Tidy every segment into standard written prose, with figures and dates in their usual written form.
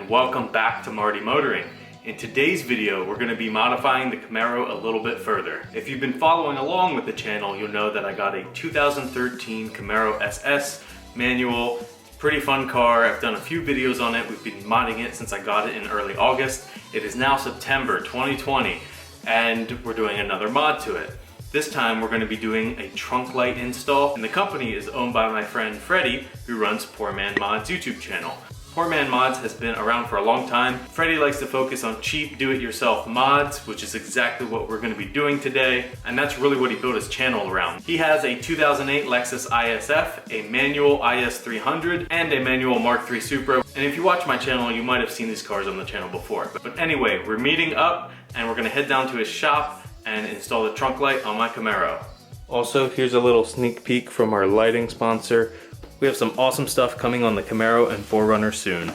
and welcome back to Marty Motoring. In today's video, we're going to be modifying the Camaro a little bit further. If you've been following along with the channel, you'll know that I got a 2013 Camaro SS manual. Pretty fun car. I've done a few videos on it. We've been modding it since I got it in early August. It is now September 2020, and we're doing another mod to it. This time we're going to be doing a trunk light install, and the company is owned by my friend Freddy, who runs Poor Man Mods YouTube channel. Poor Man Mods has been around for a long time. Freddy likes to focus on cheap do-it-yourself mods, which is exactly what we're going to be doing today, and that's really what he built his channel around. He has a 2008 Lexus ISF, a manual IS300, and a manual Mark III Supra. And if you watch my channel, you might have seen these cars on the channel before. But anyway, we're meeting up, and we're going to head down to his shop and install the trunk light on my Camaro. Also, here's a little sneak peek from our lighting sponsor. We have some awesome stuff coming on the Camaro and 4Runner soon.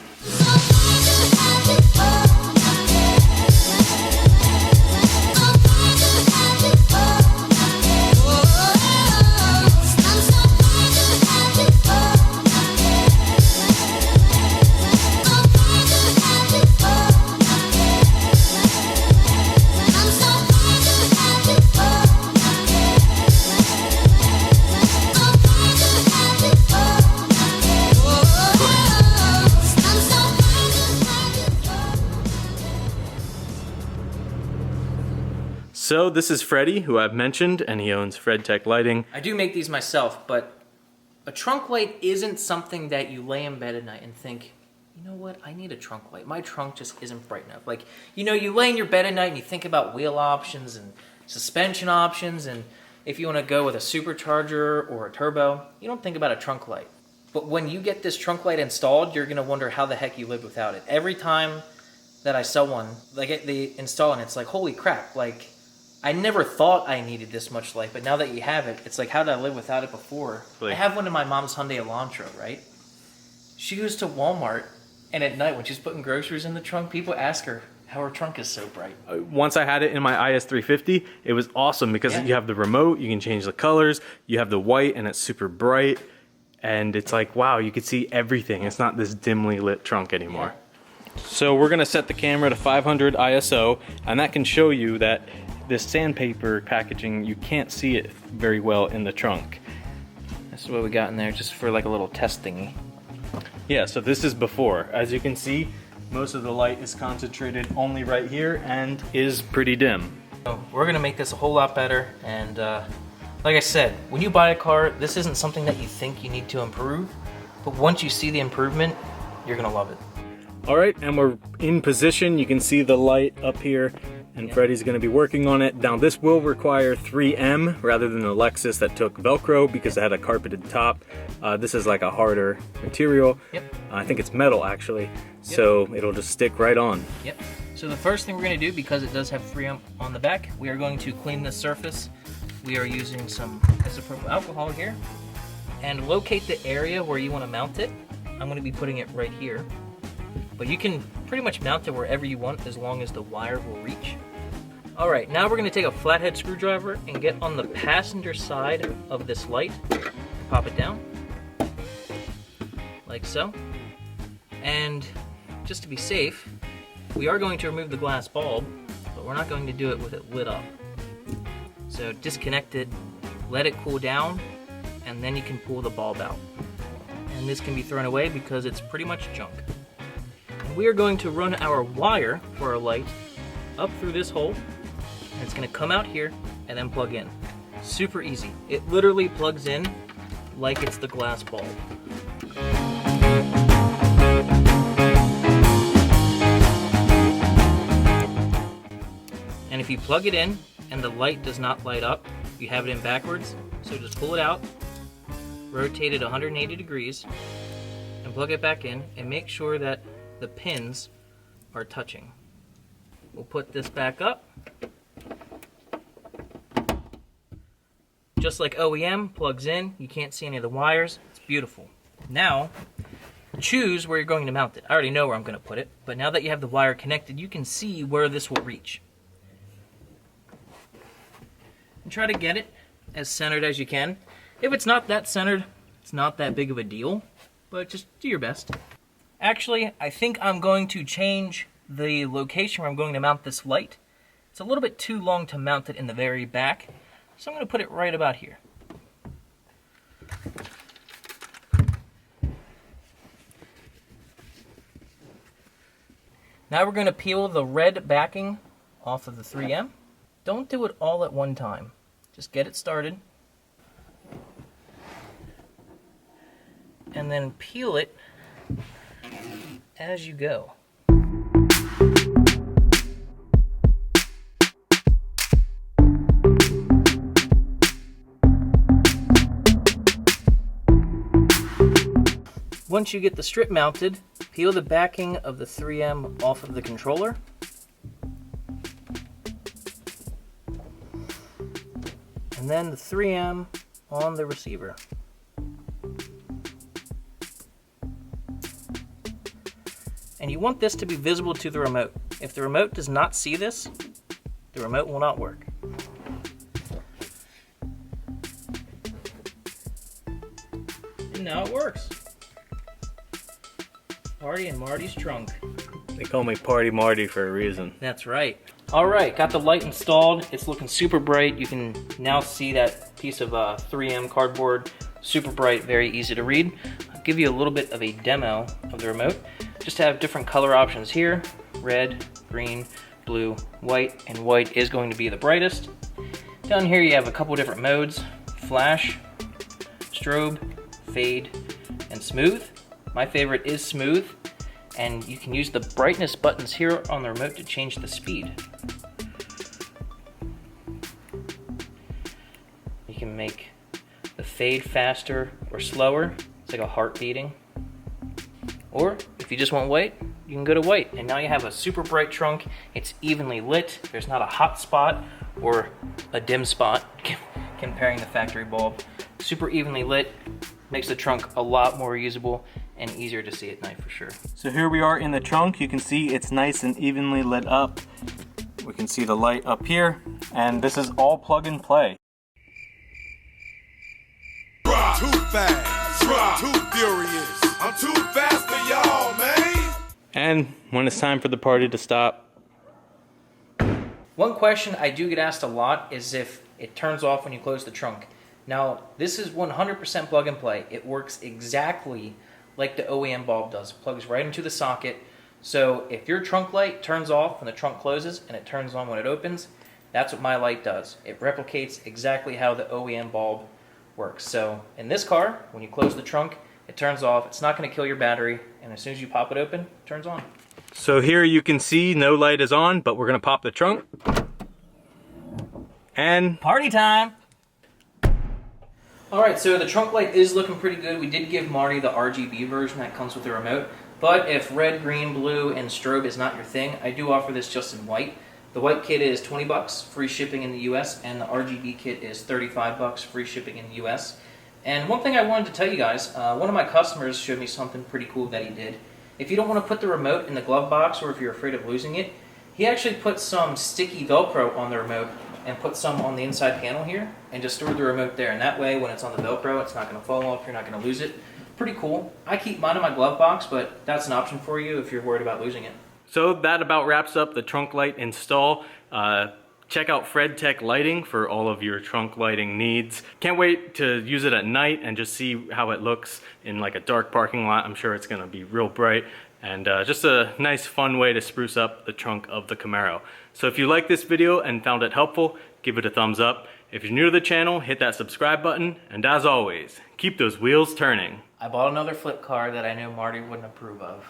So this is Freddy, who I've mentioned, and he owns FredTech Lighting. I do make these myself, but a trunk light isn't something that you lay in bed at night and think, you know what, I need a trunk light. My trunk just isn't bright enough. Like, you know, you lay in your bed at night and you think about wheel options and suspension options, and if you want to go with a supercharger or a turbo, you don't think about a trunk light. But when you get this trunk light installed, you're going to wonder how the heck you lived without it. Every time that I sell one, like they install it, it's like, holy crap, like, I never thought I needed this much light, but now that you have it, it's like, how did I live without it before? Really? I have one in my mom's Hyundai Elantra, right? She goes to Walmart, and at night when she's putting groceries in the trunk, people ask her how her trunk is so bright. Once I had it in my IS350, it was awesome because you have the remote, you can change the colors, you have the white, and it's super bright, and it's like, wow, you can see everything. It's not this dimly lit trunk anymore. Yeah. So we're gonna set the camera to 500 ISO, and that can show you that this sandpaper packaging, you can't see it very well in the trunk. That's what we got in there, just for like a little test thingy. Yeah, so this is before. As you can see, most of the light is concentrated only right here and is pretty dim. So we're gonna make this a whole lot better, and like I said, when you buy a car, this isn't something that you think you need to improve, but once you see the improvement, you're gonna love it. All right, and we're in position. You can see the light up here, and Freddy's going to be working on it. Now this will require 3M rather than the Lexus that took Velcro because it had a carpeted top. This is like a harder material. Yep. I think it's metal actually, so it'll just stick right on. Yep. So the first thing we're going to do, because it does have 3M on the back, we are going to clean this surface. We are using some isopropyl alcohol here, and locate the area where you want to mount it. I'm going to be putting it right here. But you can pretty much mount it wherever you want as long as the wire will reach. Alright, now we're going to take a flathead screwdriver and get on the passenger side of this light. Pop it down, like so. And just to be safe, we are going to remove the glass bulb, but we're not going to do it with it lit up. So disconnect it, let it cool down, and then you can pull the bulb out. And this can be thrown away because it's pretty much junk. We are going to run our wire for our light up through this hole, and it's going to come out here and then plug in. Super easy. It literally plugs in like it's the glass bulb. And if you plug it in and the light does not light up, you have it in backwards, so just pull it out, rotate it 180 degrees, and plug it back in, and make sure that the pins are touching. We'll put this back up. Just like OEM, plugs in, you can't see any of the wires, it's beautiful. Now, choose where you're going to mount it. I already know where I'm going to put it, but now that you have the wire connected, you can see where this will reach. And try to get it as centered as you can. If it's not that centered, it's not that big of a deal, but just do your best. Actually, I think I'm going to change the location where I'm going to mount this light. It's a little bit too long to mount it in the very back, so I'm going to put it right about here. Now we're going to peel the red backing off of the 3M. Don't do it all at one time. Just get it started. And then peel it as you go. Once you get the strip mounted, peel the backing of the 3M off of the controller. And then the 3M on the receiver. And you want this to be visible to the remote. If the remote does not see this, the remote will not work. And now it works. Party in Marty's trunk. They call me Party Marty for a reason. That's right. All right, got the light installed. It's looking super bright. You can now see that piece of 3M cardboard. Super bright, very easy to read. I'll give you a little bit of a demo of the remote. Just have different color options here. Red, green, blue, white, and white is going to be the brightest. Down here you have a couple different modes. Flash, strobe, fade, and smooth. My favorite is smooth, and you can use the brightness buttons here on the remote to change the speed. You can make the fade faster or slower. It's like a heart beating. Or if you just want white, you can go to white. And now you have a super bright trunk. It's evenly lit. There's not a hot spot or a dim spot comparing the factory bulb. Super evenly lit. Makes the trunk a lot more usable and easier to see at night for sure. So here we are in the trunk. You can see it's nice and evenly lit up. We can see the light up here, and this is all plug and play. Too fast, too furious. I'm too fast for y'all, man. And when it's time for the party to stop. One question I do get asked a lot is if it turns off when you close the trunk. Now, this is 100% plug and play. It works exactly like the OEM bulb does. It plugs right into the socket. So if your trunk light turns off when the trunk closes and it turns on when it opens, that's what my light does. It replicates exactly how the OEM bulb works. So in this car, when you close the trunk, it turns off. It's not going to kill your battery, and as soon as you pop it open, it turns on. So here you can see no light is on, but we're going to pop the trunk. And Party time! Alright, so the trunk light is looking pretty good. We did give Marty the RGB version that comes with the remote, but if red, green, blue, and strobe is not your thing, I do offer this just in white. The white kit is $20, free shipping in the US, and the RGB kit is $35, free shipping in the US. And one thing I wanted to tell you guys, one of my customers showed me something pretty cool that he did. If you don't want to put the remote in the glove box, or if you're afraid of losing it, he actually put some sticky Velcro on the remote and put some on the inside panel here and just stored the remote there. And that way, when it's on the Velcro, it's not going to fall off, you're not going to lose it. Pretty cool. I keep mine in my glove box, but that's an option for you if you're worried about losing it. so that about wraps up the trunk light install. Check out FredTech Lighting for all of your trunk lighting needs. Can't wait to use it at night and just see how it looks in like a dark parking lot. I'm sure it's gonna be real bright, and just a nice fun way to spruce up the trunk of the Camaro. So if you like this video and found it helpful, give it a thumbs up. If you're new to the channel, hit that subscribe button, and as always, keep those wheels turning. I bought another flip car that I know Marty wouldn't approve of.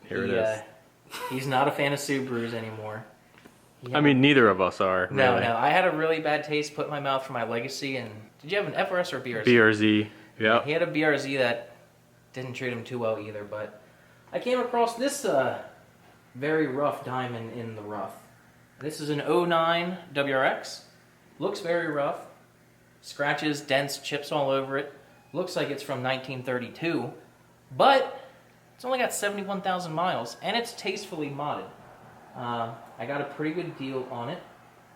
Here it is. He's not a fan of Subarus anymore. I mean, neither of us are. No, really. no. I had a really bad taste put in my mouth for my Legacy, and did you have an FRS or a BRZ? BRZ, yeah. He had a BRZ that didn't treat him too well either, but I came across this very rough diamond in the rough. This is an 09 WRX. Looks very rough. Scratches, dents, chips all over it. Looks like it's from 1932, but it's only got 71,000 miles, and it's tastefully modded. I got a pretty good deal on it,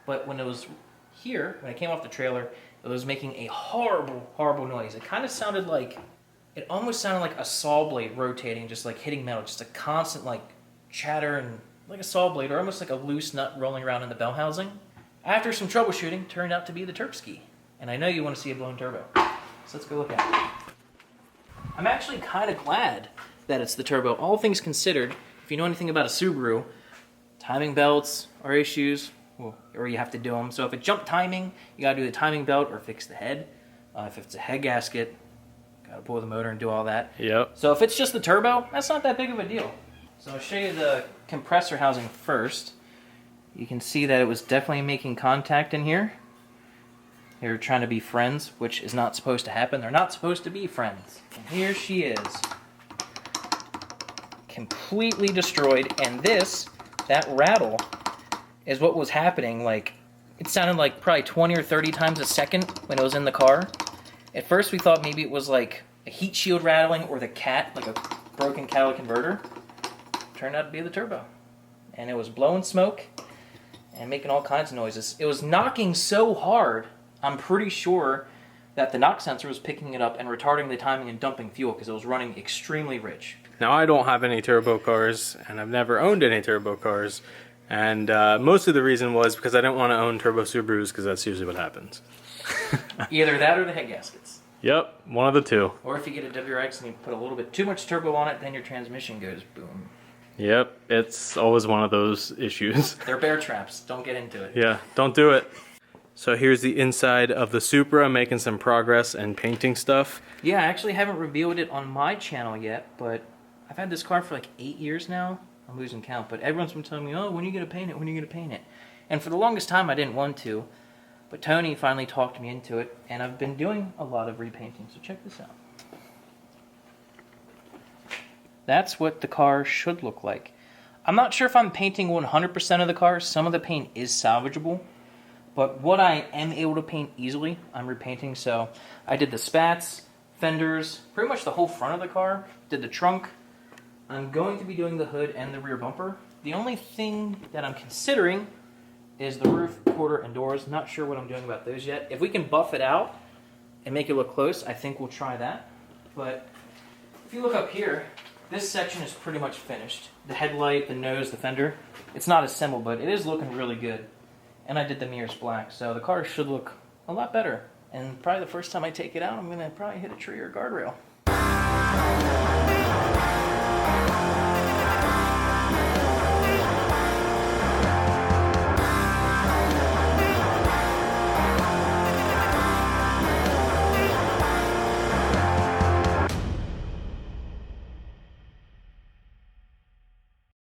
but when it was here, when it came off the trailer, it was making a horrible, horrible noise. It kind of sounded like it almost sounded like a saw blade rotating, just like hitting metal, just a constant like chatter and like a saw blade, or almost like a loose nut rolling around in the bell housing. After some troubleshooting, turned out to be the Terpski. And I know you want to see a blown turbo. So let's go look at it. I'm actually kind of glad that it's the turbo. All things considered, if you know anything about a Subaru, timing belts are issues, or you have to do them. So if it's jump timing, you gotta do the timing belt or fix the head. If it's a head gasket, gotta pull the motor and do all that. Yep. So if it's just the turbo, that's not that big of a deal. So I'll show you the compressor housing first. You can see that it was definitely making contact in here. They were trying to be friends, which is not supposed to happen. They're not supposed to be friends. And here she is. Completely destroyed. And that rattle, is what was happening. Like, it sounded like probably 20 or 30 times a second when it was in the car. At first we thought maybe it was like a heat shield rattling or the cat, like a broken catalytic converter. Turned out to be the turbo. And it was blowing smoke and making all kinds of noises. It was knocking so hard, I'm pretty sure that the knock sensor was picking it up and retarding the timing and dumping fuel because it was running extremely rich. Now, I don't have any turbo cars, and I've never owned any turbo cars, and most of the reason was because I didn't want to own turbo Subarus, because that's usually what happens. Either that or the head gaskets. Yep, one of the two. Or if you get a WRX and you put a little bit too much turbo on it, then your transmission goes boom. Yep, it's always one of those issues. They're bear traps. Don't get into it. Yeah, don't do it. So here's the inside of the Supra, making some progress and painting stuff. Yeah, I actually haven't revealed it on my channel yet, but I've had this car for like 8 years now. I'm losing count, but everyone's been telling me, oh, when are you going to paint it? When are you going to paint it? And for the longest time, I didn't want to, but Tony finally talked me into it, and I've been doing a lot of repainting, so check this out. That's what the car should look like. I'm not sure if I'm painting 100% of the car. Some of the paint is salvageable, but what I am able to paint easily, I'm repainting. So I did the spats, fenders, pretty much the whole front of the car, did the trunk. I'm going to be doing the hood and the rear bumper. The only thing that I'm considering is the roof, quarter, and doors. Not sure what I'm doing about those yet. If we can buff it out and make it look close, I think we'll try that. But if you look up here, this section is pretty much finished. The headlight, the nose, the fender. It's not assembled, but it is looking really good. And I did the mirrors black, so the car should look a lot better. And probably the first time I take it out, I'm gonna probably hit a tree or a guardrail.